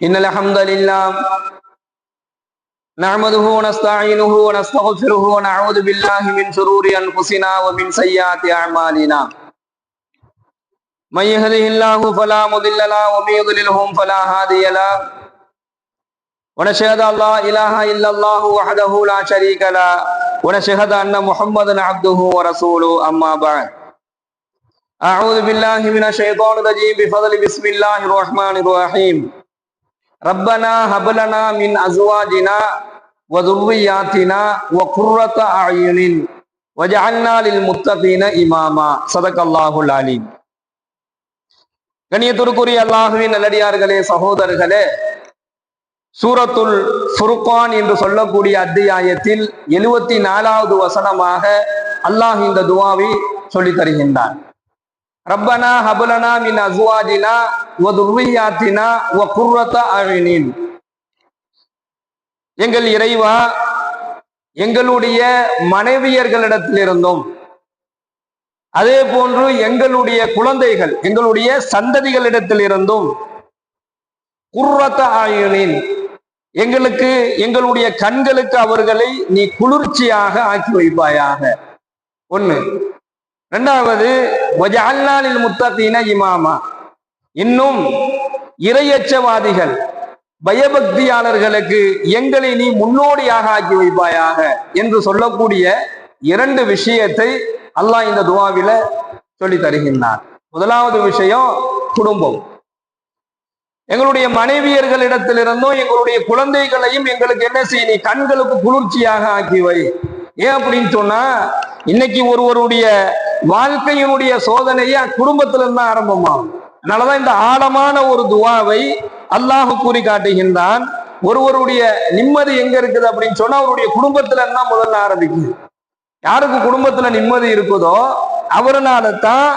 إن الحمد لله نحمده ونستعينه ونستغفره ونعوذ بالله من شرور أنفسنا ومن سيئات أعمالنا من يهده الله فلا مضل له ومن يضلله فلا هادي له ونشهد أن لا إله إلا الله وحده لا شريك له ونشهد أن محمدا عبده ورسوله أما بعد أعوذ بالله من الشيطان الرجيم بفضل بسم الله الرحمن الرحيم ربنا هب لنا من أزواجنا وذرياتنا وقرة أعين وجعلنا للمتقين إماما صدق الله العليم. கண்ணியத்திற்குரிய அல்லாஹ்வின் நல்லடியார்களே, சகோதரர்களே, சூரத்துல் ஃபுர்கான் என்று சொல்லக்கூடிய அத்தியாயத்தில் 74வது வசனமாக அல்லாஹ் இந்த துஆவை சொல்லித் தருகின்றான். ரப்பனா ஹபலனா மின் அஸ்வாஜினா வ துர்ரியாத்தினா வ குர்ரத அயுனின். எங்கள் இறைவா, எங்களுடைய மனைவியர்களிடத்திலிருந்தும் அதே போன்று எங்களுடைய குழந்தைகள், எங்களுடைய சந்ததிகளிடத்திலிருந்தும் குர்ரத அயுனின், எங்களுக்கு எங்களுடைய கண்களுக்கு அவர்களை நீ குளிர்ச்சியாக ஆக்கி வைப்பாயாக. ஒண்ணு. இரண்டாவது, வஜஅல்னா லில் முத்தகீன இமாமா, இன்னும் இறையச்சவாதிகள் பயபக்தியாளர்களுக்கு எங்களை நீ முன்னோடியாக ஆக்கி வைப்பாயாக என்று சொல்லக்கூடிய இரண்டு விஷயத்தை அல்லாஹ் இந்த துஆவில சொல்லி தருகின்றார். முதலாவது விஷயம் குடும்பம். எங்களுடைய மனைவியர்களிடத்திலிருந்தும் எங்களுடைய குழந்தைகளையும் எங்களுக்கு என்ன செய்ய நீ கண்களுக்கு குளிர்ச்சியாக ஆக்கி வை. ஏன் அப்படின்னு சொன்னா, இன்னைக்கு ஒருவருடைய வாழ்க்கையினுடைய சோதனையை குடும்பத்திலிருந்து தான் ஆரம்பமாகும். அதனாலதான் இந்த ஆழமான ஒரு துஆவை அல்லாஹ் கூறி காட்டுகின்றான். ஒருவருடைய நிம்மதி எங்க இருக்குது அப்படின்னு சொன்னா அவருடைய குடும்பத்துல இருந்தா முதல்ல ஆரம்பிக்குது. யாருக்கு குடும்பத்துல நிம்மதி இருக்குதோ அவரால தான்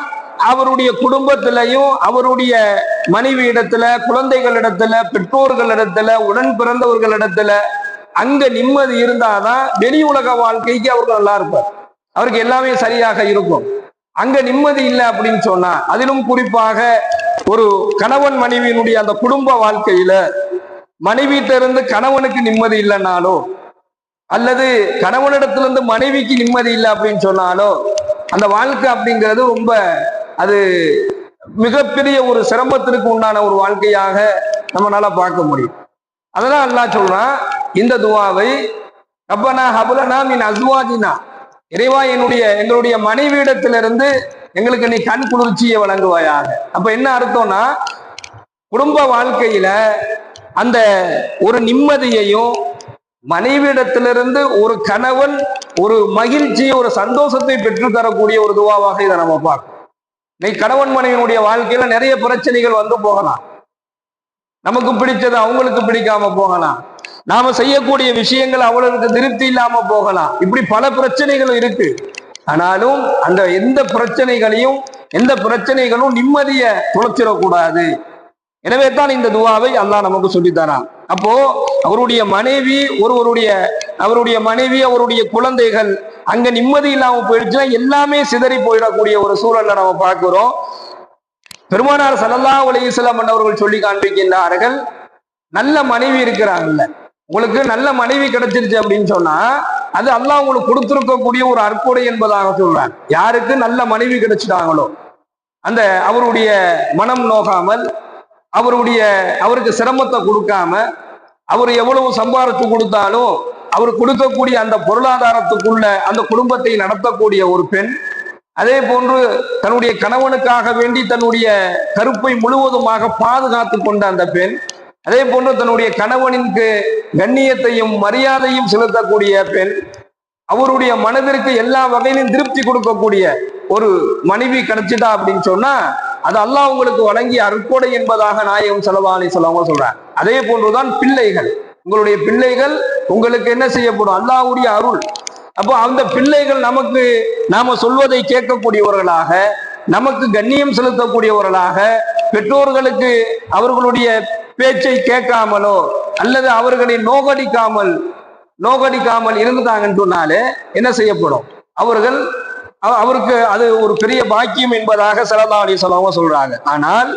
அவருடைய குடும்பத்திலையும் அவருடைய மனைவி இடத்துல, குழந்தைகளிடத்துல, பெற்றோர்களிடத்துல, உடன் பிறந்தவர்களிடத்துல அங்க நிம்மதி இருந்தாதான் வெளி உலக வாழ்க்கைக்கு அவருக்கு நல்லா இருப்பார், அவருக்கு எல்லாமே சரியாக இருக்கும். அங்க நிம்மதி இல்லை அப்படின்னு சொன்னா, அதிலும் குறிப்பாக ஒரு கணவன் மனைவியினுடைய அந்த குடும்ப வாழ்க்கையில மனைவிட்ட இருந்து கணவனுக்கு நிம்மதி இல்லைனாலோ அல்லது கணவனிடத்திலிருந்து மனைவிக்கு நிம்மதி இல்லை அப்படின்னு சொன்னாலோ அந்த வாழ்க்கை அப்படிங்கிறது ரொம்ப அது மிகப்பெரிய ஒரு சிரமத்திற்கு உண்டான ஒரு வாழ்க்கையாக நம்மளால பார்க்க முடியும். அதனால அல்லாஹ் சொல்றான் இந்த துஆவை, ரப்பனா ஹபலனா மின் அஸ்வாஜினா, இறைவா எங்களுடைய மனைவியிடத்திலிருந்து எங்களுக்கு நீ கண் குளிர்ச்சியை வழங்குவாயாக. அப்ப என்ன அர்த்தம்னா, குடும்ப வாழ்க்கையில அந்த ஒரு நிம்மதியையும் மனைவியிடத்திலிருந்து ஒரு கணவன் ஒரு மகிழ்ச்சியை, ஒரு சந்தோஷத்தை பெற்று தரக்கூடிய ஒரு துஆவாக இதை நம்ம பார்க்கணும். இன்னைக்கு கணவன் மனைவியினுடைய வாழ்க்கையில நிறைய பிரச்சனைகள் வந்து போகலாம். நமக்கு பிடிச்சது அவங்களுக்கு பிடிக்காம போகலாம், நாம செய்யக்கூடிய விஷயங்கள் அவளுக்கு திருப்தி இல்லாம போகலாம். இப்படி பல பிரச்சனைகள் இருக்கு. ஆனாலும் அந்த எந்த பிரச்சனைகளும் நிம்மதியை துளைச்சிடக்கூடாது. எனவே தான் இந்த துஆவை அல்லாஹ் நமக்கு சொல்லித்தரான். அப்போ அவருடைய மனைவி அவருடைய மனைவி அவருடைய குழந்தைகள் அங்க நிம்மதி இல்லாம போயிடுச்சுன்னா எல்லாமே சிதறி போயிடக்கூடிய ஒரு சூழல்ல நம்ம பார்க்கிறோம். பெருமானார் ஸல்லல்லாஹு அலைஹி வஸல்லம் அவர்கள் சொல்லி காண்பிக்கின்றார்கள், நல்ல மனைவி இருக்கிறாங்கல்ல, உங்களுக்கு நல்ல மனைவி கிடைச்சிருச்சு அப்படின்னு சொன்னா அது அல்லாஹ் உங்களுக்கு கொடுத்திருக்கக்கூடிய ஒரு அற்புடை என்பதாக சொல்றாங்க. யாருக்கு நல்ல மனைவி கிடைச்சிட்டாங்களோ அந்த அவருடைய மனம் நோகாமல், அவருக்கு சிரமத்தை கொடுக்காம, அவர் எவ்வளவு சம்பாதிச்சு கொடுத்தாலும் அவர் கொடுக்கக்கூடிய அந்த பொருளாதாரத்துக்குள்ள அந்த குடும்பத்தை நடத்தக்கூடிய ஒரு பெண், அதே போன்று தன்னுடைய கணவனுக்காக வேண்டி தன்னுடைய கருப்பை முழுவதுமாக பாதுகாத்து கொண்ட அந்த பெண், அதே போன்று தன்னுடைய கணவனுக்கு கண்ணியத்தையும் மரியாதையும் செலுத்தக்கூடிய பெண், அவருடைய மனதிற்கு எல்லா வகையிலும் திருப்தி கொடுக்கக்கூடிய ஒரு மனைவி கிடைச்சிட்டா அப்படின்னு சொன்னா அது அல்லாஹ் உங்களுக்கு வழங்கிய அருட்கொடை என்பதாக நாயகம் ஸல்லல்லாஹு அலைஹி வஸல்லம் சொல்றாங்க. அதே போன்றுதான் பிள்ளைகள், உங்களுடைய பிள்ளைகள் உங்களுக்கு என்ன செய்யப்படும், அல்லாஹ்வுடைய அருள். அப்போ அந்த பிள்ளைகள் நாம சொல்வதை கேட்கக்கூடியவர்களாக, நமக்கு கண்ணியம் செலுத்தக்கூடியவர்களாக, பெற்றோர்களுக்கு அவர்களுடைய பேச்சை கேட்காமலோ அல்லது அவர்களை நோகடிக்காமல் இருந்துட்டாங்கன்னு சொன்னாலே என்ன செய்யப்படும், அவருக்கு அது ஒரு பெரிய பாக்கியம் என்பதாக ஸல்லல்லாஹு அலைஹி வஸல்லம் சொல்றாங்க. ஆனால்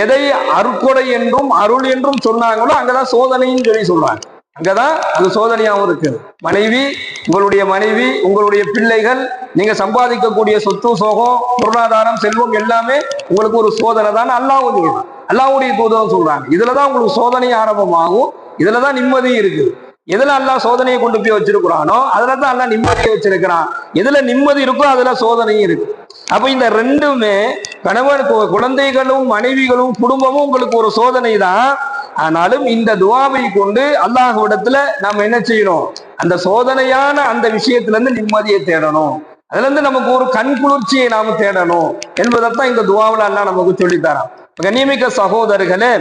எதை அருட்கொடை என்றும் அருள் என்றும் சொன்னாங்களோ அங்கதான் சோதனைன்னு சொல்லி சொல்றாங்க. அங்கதான் அது சோதனையாகவும் இருக்குது. மனைவி, உங்களுடைய மனைவி, உங்களுடைய பிள்ளைகள், நீங்க சம்பாதிக்கக்கூடிய சொத்து சோகம், பொருளாதாரம், செல்வம் எல்லாமே உங்களுக்கு ஒரு சோதனை தான். அல்லாஹ்வுடைய தூதரும் சொல்றாங்க, இதுலதான் உங்களுக்கு சோதனை ஆரம்பமாகும், இதுலதான் நிம்மதி இருக்குது. எதுல அல்லாஹ் சோதனையை கொண்டு போய் வச்சிருக்கிறானோ அதுலதான் அல்லாஹ் நிம்மதியை வச்சிருக்கிறான். எதுல நிம்மதி இருக்கோ அதுல சோதனையும் இருக்கு. அப்ப இந்த ரெண்டுமே, கணவன், குழந்தைகளும், மனைவிகளும், குடும்பமும் உங்களுக்கு ஒரு சோதனை தான். ஆனாலும் இந்த துஆவை கொண்டு அல்லாஹ்விடத்துல நாம என்ன செய்யணும்? அந்த சோதனையான அந்த விஷயத்துல இருந்து நிம்மதியை தேடணும். அதுல இருந்து நமக்கு ஒரு கண் குளிர்ச்சியை நாம தேடணும் என்பதைத்தான் இந்த துஆவுல அல்லாஹ் நமக்கு சொல்லித்தரான். கண்ணியமிக்க சகோதரர்களே,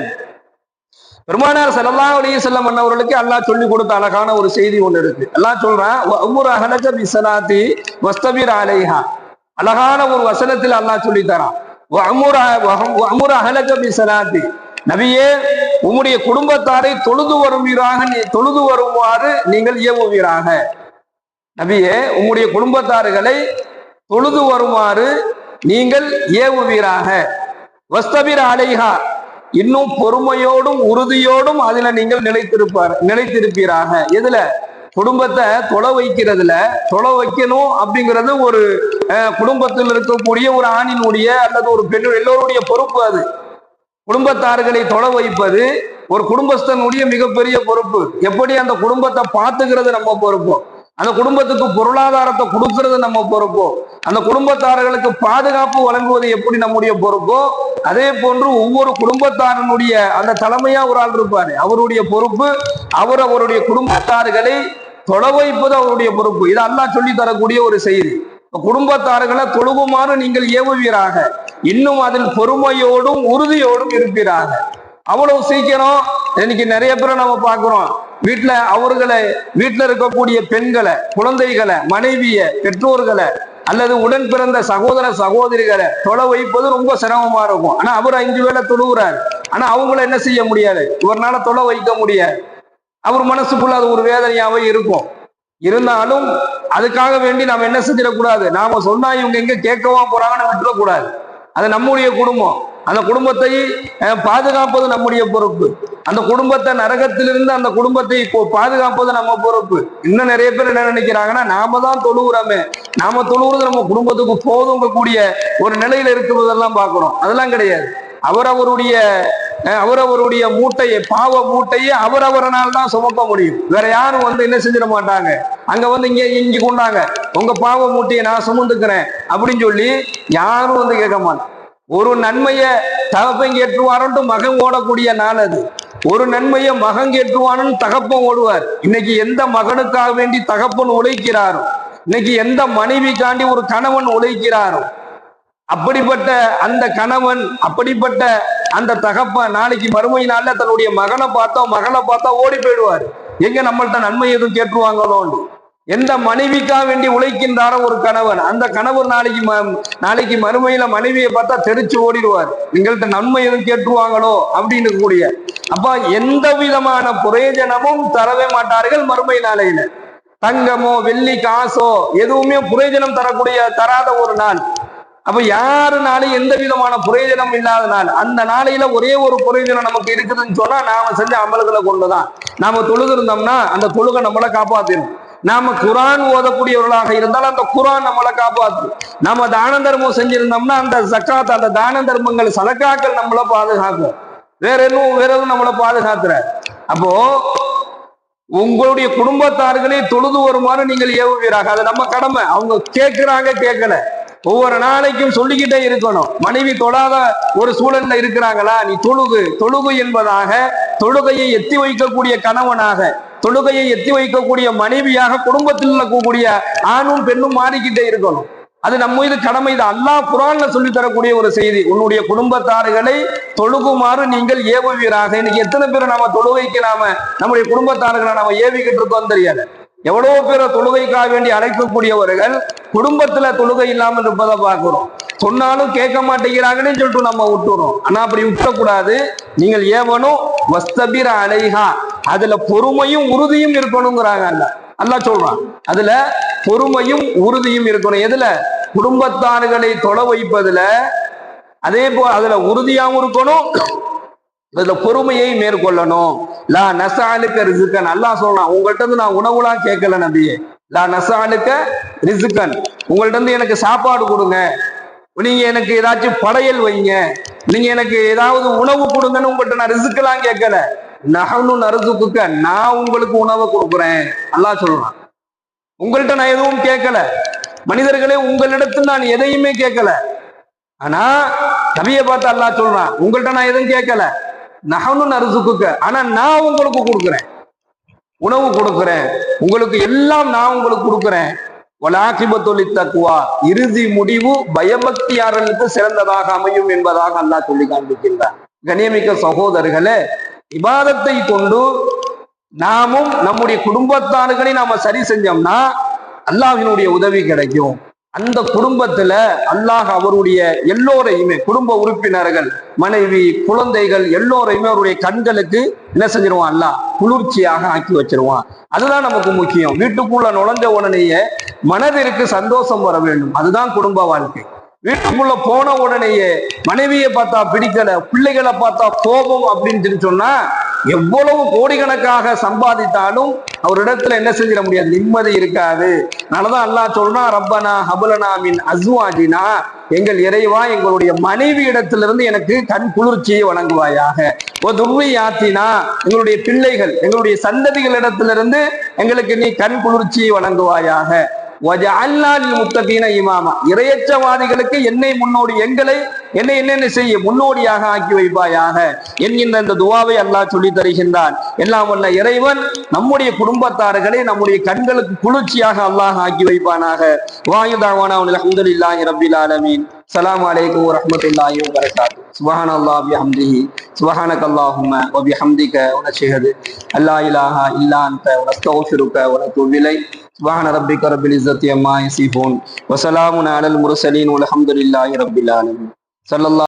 பெருமானார் ஸல்லல்லாஹு அலைஹி வஸல்லம் அவர்களுக்கு அல்லாஹ் சொல்லி கொடுத்த அழகான ஒரு செய்தி ஒன்று இருக்கு. அல்லாஹ் சொல்றான், வஅமுர் அஹலக பிஸ்ஸலாத்தி வஸ்தபிர் அலைஹா. அழகான ஒரு வசனத்தில் அல்லாஹ் சொல்லி தரான், வஅமுர் அஹலக பிஸ்ஸலாத்தி. நபியே, உம்முடைய குடும்பத்தாரை தொழுது வருமாறு நீங்கள் ஏவுவீராக. நபியே, உம்முடைய குடும்பத்தார்களை தொழுது வருமாறு நீங்கள் ஏவுவீராக. வஸ்தபிர் அலைஹா, இன்னும் பொறுமையோடும் உறுதியோடும் அதுல நீங்கள் நிலைத்திருப்பீராக. எதுல? குடும்பத்தை தொலை வைக்கிறதுல. தொலை வைக்கணும் அப்படிங்கிறது ஒரு குடும்பத்தில் இருக்கக்கூடிய ஒரு ஆணினுடைய அல்லது ஒரு பெண் எல்லோருடைய பொறுப்பு. அது குடும்பத்தார்களை தொலை வைப்பது ஒரு குடும்பஸ்தனுடைய மிகப்பெரிய பொறுப்பு. எப்படி அந்த குடும்பத்தை பார்த்துக்கிறது நம்ம பொறுப்போ, அந்த குடும்பத்துக்கு பொருளாதாரத்தை கொடுக்கறது நம்ம பொறுப்போ, அந்த குடும்பத்தார்களுக்கு பாதுகாப்பு வழங்குவது எப்படி நம்முடைய பொறுப்போ, அதே போன்று ஒவ்வொரு குடும்பத்தாரனுடைய அந்த தலைமையா ஒரு ஆள் இருப்பாரு, அவருடைய பொறுப்பு அவருடைய குடும்பத்தார்களை தொலை வைப்பது அவருடைய பொறுப்பு. இது அல்லாஹ் சொல்லி தரக்கூடிய ஒரு செய்தி. குடும்பத்தார்களை தொழுகுமாறு நீங்கள் ஏவுவீராக, இன்னும் அதில் பொறுமையோடும் உறுதியோடும் இருப்பீராக. அவ்வளவு சீக்கிரம் இன்னைக்கு நிறைய பேரை நம்ம பார்க்கிறோம், வீட்டுல இருக்கக்கூடிய பெண்களை, குழந்தைகளை, மனைவிய, பெற்றோர்களை அல்லது உடன் பிறந்த சகோதர சகோதரிகளை தொலை வைப்பது ரொம்ப சிரமமா இருக்கும். ஆனா அவர் 5 வேளை தொழுகிறார், ஆனா அவங்கள என்ன செய்ய முடியாது, இவர்னால தொலை வைக்க முடியாது. அவர் மனசுக்குள்ள அது ஒரு வேதனையாவே இருக்கும். இருந்தாலும் அதுக்காக வேண்டி நாம் என்ன செஞ்சிடக்கூடாது, நாம சொன்னா இவங்க எங்க கேட்கவா போறாங்கன்னு விட்டுறக்கூடாது. அது நம்முடைய குடும்பம், அந்த குடும்பத்தை பாதுகாப்பது நம்முடைய பொறுப்பு. அந்த குடும்பத்தை நரகத்திலிருந்து அந்த குடும்பத்தை பாதுகாப்பது நம்ம பொறுப்பு. இன்னும் நிறைய பேர் என்ன நினைக்கிறாங்கன்னா, நாம தான் தொழுகிறோமே, நாம தொழுகிறது நம்ம குடும்பத்துக்கு போதுங்க கூடிய ஒரு நிலையில இருக்கிறதெல்லாம் பார்க்கிறோம். அதெல்லாம் கிடையாது. அவரவருடைய மூட்டையை, பாவ மூட்டையை அவரவரனால் தான் சுமக்க முடியும். வேற யாரும் என்ன செஞ்சிட மாட்டாங்க. அங்க இங்க கொண்டாங்க, உங்க பாவ மூட்டையை நான் சுமந்துக்கிறேன் அப்படின்னு சொல்லி யாரும் கேட்க மாட்டாங்க. ஒரு நன்மையை தகப்பன் கேட்டுவாருன்ட்டு மகன் ஓடக்கூடிய நாள் அது. ஒரு நன்மையை மகன் கேட்டுவான்னு தகப்பன் ஓடுவார். இன்னைக்கு எந்த மகனுக்காக வேண்டி தகப்பன் உழைக்கிறாரோ, இன்னைக்கு எந்த மனைவிக்காண்டி ஒரு கணவன் உழைக்கிறாரோ, அப்படிப்பட்ட அந்த கணவன், அப்படிப்பட்ட அந்த தகப்பன் நாளைக்கு மறுமை நாள்ல தன்னுடைய மகனை பார்த்தா ஓடி போயிடுவார். எங்க நம்மள்ட்ட நன்மை எதுவும் கேட்டுருவாங்களோன்னு. எந்த மனைவிக்காக வேண்டி உழைக்கின்றாரோ ஒரு கணவன், அந்த கணவர் நாளைக்கு மறுமையில மனைவியை பார்த்தா தெரிச்சு ஓடிடுவார், எங்கள்கிட்ட நன்மை எதுவும் கேட்டுருவாங்களோ அப்படின்னு கூடிய. அப்ப எந்த விதமான பிரயோஜனமும் தரவே மாட்டார்கள் மறுமை நாளையில. தங்கமோ வெள்ளி காசோ எதுவுமே பிரயோஜனம் தராத ஒரு நாள். அப்ப யாருனாலும் எந்த விதமான பிரயோஜனம் இல்லாத நாள். அந்த நாளையில ஒரே ஒரு பிரயோஜனம் நமக்கு இருக்குதுன்னு சொன்னா, நாம செஞ்ச அமல்களை கொண்டுதான். நாம தொழுதிருந்தோம்னா அந்த தொழுகை நம்மளை காப்பாத்திடும். நாம குரான் ஓதக்கூடியவர்களாக இருந்தால் அந்த குரான் நம்மளை காப்பாற்றும். நாம தான தர்மம் செஞ்சிருந்தோம்னா அந்த ஜக்காத், அந்த தான தர்மங்கள், சதக்காக்கள் நம்மளை பாதுகாக்கும். வேற எதுவும் நம்மளை பாதுகாத்துற. அப்போ உங்களுடைய குடும்பத்தார்களை தொழுது வருமாறு நீங்கள் ஏவுவீராக. அது நம்ம கடமை. அவங்க கேட்கல, ஒவ்வொரு நாளைக்கும் சொல்லிக்கிட்டே இருக்கணும். மனைவி தொழாத ஒரு சூழல்ல இருக்கிறாங்களா, நீ தொழுகு என்பதாக தொழுகையை எத்தி வைக்கக்கூடிய கணவனாக, தொழுகையை எத்தி வைக்கக்கூடிய மனைவியாக குடும்பத்தில் இருக்கக்கூடிய ஆணும் பெண்ணும் மாறிக்கிட்டே இருக்கணும். அது நம்ம மீது கடமை. இது அல்லாஹ் குர்ஆன்ல சொல்லி தரக்கூடிய ஒரு செய்தி. உன்னுடைய குடும்பத்தார்களை தொழுகுமாறு நீங்கள் ஏவுவீராக. இன்னைக்கு எத்தனை பேர் நாம தொழுகைக்கு நம்முடைய குடும்பத்தார்களை நாம ஏவிக்கிட்டு இருக்கோம் தெரியாது. எவ்வளவு பேரை தொழுகைக்காக வேண்டி அழைக்கக்கூடியவர்கள் குடும்பத்துல தொழுகை இல்லாமல் இருப்பதை பார்க்கிறோம். சொன்னாலும் கேட்க மாட்டேங்கிறாங்கன்னு சொல்லிட்டு நம்ம விட்டுறோம். ஆனா அப்படி விட்டக்கூடாது. நீங்கள் ஏவனும் வஸ்தபிர அலைஹா, அதுல பொறுமையும் உறுதியும் இருக்கணுங்கிறாங்க. அல்லாஹ் சொல்றான், அதுல பொறுமையும் உறுதியும் இருக்கணும். எதுல? குடும்பத்தார்களை தொலை வைப்பதுல அதே போல் அதுல உறுதியாகவும் இருக்கணும், அதுல பொறுமையை மேற்கொள்ளணும். லா நசாலுக்க ரிசுக்கன், அல்லாஹ் சொல்லலாம், உங்கள்கிட்ட இருந்து நான் உணவுலாம் கேட்கல நபியே. லா நசாலுக்க ரிசுக்கன், உங்கள்கிட்ட இருந்து எனக்கு சாப்பாடு கொடுங்க, நீங்க எனக்கு ஏதாச்சும் படையல் வைங்க, நீங்க எனக்கு ஏதாவது உணவு கொடுங்கன்னு உங்கள்கிட்ட நான் ரிசுக்கெல்லாம் கேட்கல. நஹனு நர்சுக்குக்க, நான் உங்களுக்கு உணவை கொடுக்குறேன் அல்லாஹ் சொல்றான். உங்கள்கிட்ட நான் எதுவும் கேட்கல மனிதர்களே, உங்களிடத்தில் நான் எதையுமே கேட்கல. ஆனா நபியை பார்த்து அல்லாஹ் சொல்றான், உங்கள்கிட்ட நான் எதுவும் கேட்கல, நஹனு நர்சுக்குக்க, ஆனா நான் உங்களுக்கு கொடுக்குறேன், உணவு கொடுக்குறேன், உங்களுக்கு எல்லாம் நான் உங்களுக்கு கொடுக்குறேன். வலாகிபத்துலி தக்குவா, இறுதி முடிவு பயபக்தியாளர்களுக்கு சிறந்ததாக அமையும் என்பதாக அல்லாஹ் சொல்லி காண்பிக்கின்றார். கண்ணியமிக்க சகோதரர்களே, இபாதத்தை கொண்டு நாமும் நம்முடைய குடும்பத்தார்களை நாம சரி செஞ்சோம்னா அல்லாஹ்வினுடைய உதவி கிடைக்கும். அந்த குடும்பத்துல அல்லாஹ் அவருடைய எல்லோரையுமே, குடும்ப உறுப்பினர்கள், மனைவி, குழந்தைகள் எல்லோரையுமே அவருடைய கண்களுக்கு என்ன செஞ்சிருவான், அல்லாஹ் குளிர்ச்சியாக ஆக்கி வச்சிருவான். அதுதான் நமக்கு முக்கியம். வீட்டுக்குள்ள நுழைஞ்ச உடனேயே மனதிற்கு சந்தோஷம் வர வேண்டும், அதுதான் குடும்ப வாழ்க்கை. வீட்டுக்குள்ள போன உடனேயே மனைவியை பார்த்தா பிடிக்கல, பிள்ளைகளை பார்த்தா கோபம் அப்படின்னு சொன்னா எவ்வளவு கோடிக்கணக்காக சம்பாதித்தாலும் அவரிடத்துல என்ன செஞ்சிட முடியாது, நிம்மதி இருக்காது. அதனாலதான் அல்லாஹ் சொல்றான், ரப்பனா ஹபலனா மின் அஸ்வாஜினா, எங்கள் இறைவா எங்களுடைய மனைவி இடத்திலிருந்து எனக்கு கண் குளிர்ச்சியை வழங்குவாயாக. துர்ரியாத்தினா, எங்களுடைய பிள்ளைகள், எங்களுடைய சந்ததிகள் இடத்திலிருந்து எங்களுக்கு நீ கண் குளிர்ச்சியை வழங்குவாயாக. முத்தகீன இமாமா, இறையச்சவாதிகளுக்கு என்னை முன்னோடி, என்னை என்னென்ன செய்ய முன்னோடியாக ஆக்கி வைப்பாயாக என்கின்ற இந்த துவாவை அல்லாஹ் சொல்லி தருகின்றான். எல்லாம் வல்ல இறைவன் நம்முடைய குடும்பத்தார்களை நம்முடைய கண்களுக்கு குளிர்ச்சியாக அல்லாஹ் ஆக்கி வைப்பானாக. வாயுதாவானா அல்ஹம்துலில்லாஹி ரப்பில் ஆலமீன். அஸ்ஸலாமு அலைக்கும் வரஹ்மத்துல்லாஹி வபரகாத்துஹு. சுப்ஹானல்லாஹி வபிஹம்திஹி, சுப்ஹானக்கல்லாஹும்ம வபிஹம்திக, வனஷ்ஹது அல்லா இலாஹா இல்லா அன்த, வனஸ்தக்ஃபிருக வனதூபு இலைக். சுப்ஹான ரப்பிக ரப்பில் இஸ்ஸத்தி அம்மா யசிஃபூன், வஸலாமுன் அலல் முர்ஸலீன், வல்ஹம்துலில்லாஹி ரப்பில் ஆலமீன். ஸல்லல்லாஹு